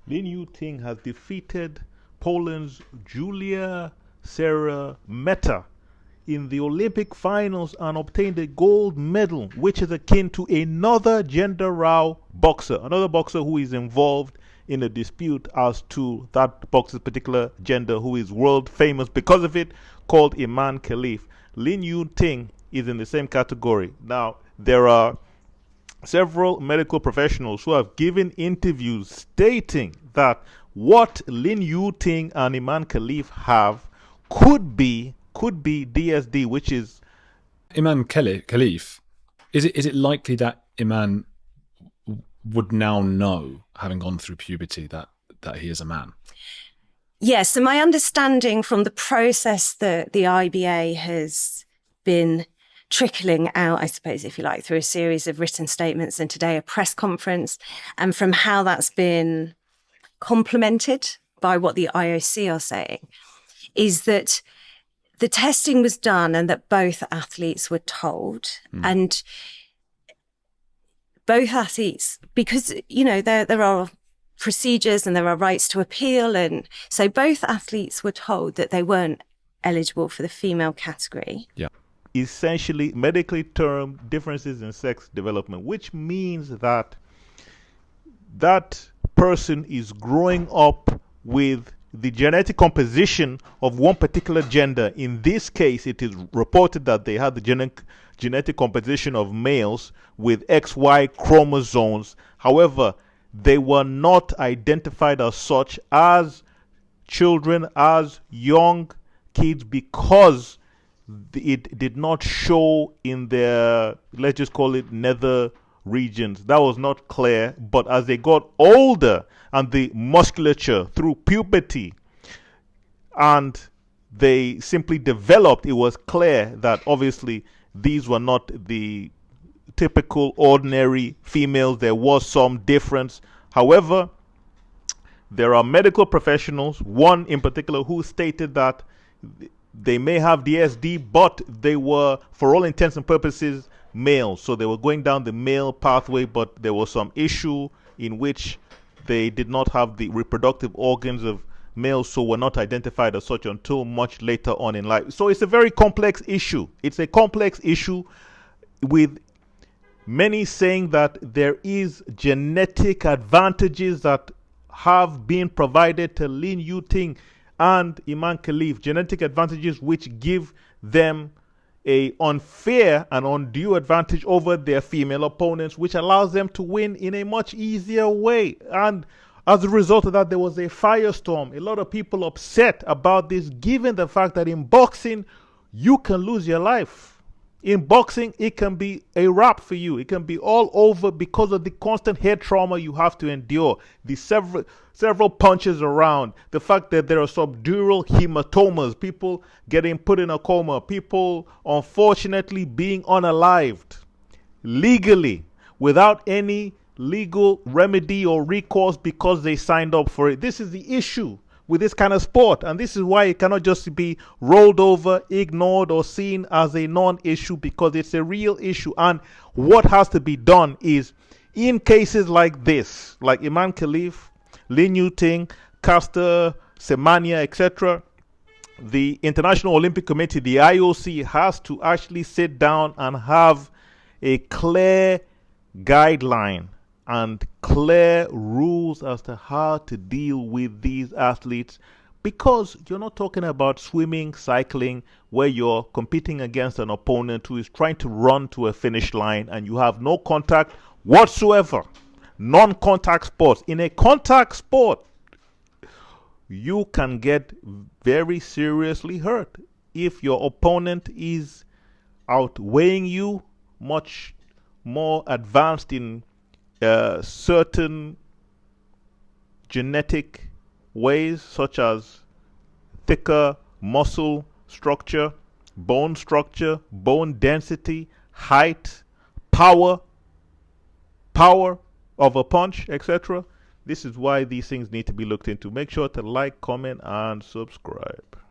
Lin Yu Ting has defeated Poland's Julia Szeremeta in the Olympic finals and obtained a gold medal, which is akin to another gender row boxer, another boxer who is involved in a dispute as to that boxer's particular gender, who is world famous because of it, called Imane Khelif. Lin Yu Ting is in the same category. Now, there are several medical professionals who have given interviews stating that what Lin Yu Ting and Imane Khelif have could be DSD, which is Imane Khelif. Is it likely that Imane would now know, having gone through puberty, that he is a man? Yes, so my understanding from the process that the IBA has been trickling out, I suppose, if you like, through a series of written statements and today a press conference, and from how that's been complemented by what the IOC are saying, is that the testing was done and that both athletes were told. And both athletes, because, you know, there are procedures and there are rights to appeal. And so both athletes were told that they weren't eligible for the female category. Yeah. Essentially medically termed differences in sex development, which means that that person is growing up with the genetic composition of one particular gender. In this case, it is reported that they had the genetic composition of males with XY chromosomes. However, they were not identified as such as children, as young kids, because it did not show in their, let's just call it, nether regions. That was not clear. But as they got older and the musculature through puberty and they simply developed, it was clear that obviously these were not the typical ordinary females. There was some difference. However, there are medical professionals, one in particular, who stated that they may have DSD, but they were, for all intents and purposes, males. So they were going down the male pathway, but there was some issue in which they did not have the reproductive organs of males, so were not identified as such until much later on in life. So it's a very complex issue. It's a complex issue with many saying that there is genetic advantages that have been provided to Lin Yu Ting and Imane Khelif, genetic advantages which give them a unfair and undue advantage over their female opponents, which allows them to win in a much easier way. And as a result of that, there was a firestorm. A lot of people upset about this, given the fact that in boxing, you can lose your life. In boxing, it can be a wrap for you. It can be all over because of the constant head trauma you have to endure, the several punches around, the fact that there are subdural hematomas, people getting put in a coma, people unfortunately being unalived legally without any legal remedy or recourse because they signed up for it. This is the issue with this kind of sport, and this is why it cannot just be rolled over, ignored, or seen as a non-issue, because it's a real issue. And what has to be done is, in cases like this, like Imane Khelif, Lin Yu Ting, Caster Semenya, etc., the International Olympic Committee, the IOC, has to actually sit down and have a clear guideline and clear rules as to how to deal with these athletes, because you're not talking about swimming, cycling, where you're competing against an opponent who is trying to run to a finish line and you have no contact whatsoever. Non-contact sports. In a contact sport, you can get very seriously hurt if your opponent is outweighing you, much more advanced in certain genetic ways, such as thicker muscle structure, bone density, height, power of a punch, etc. This is why these things need to be looked into. Make sure to like, comment, and subscribe.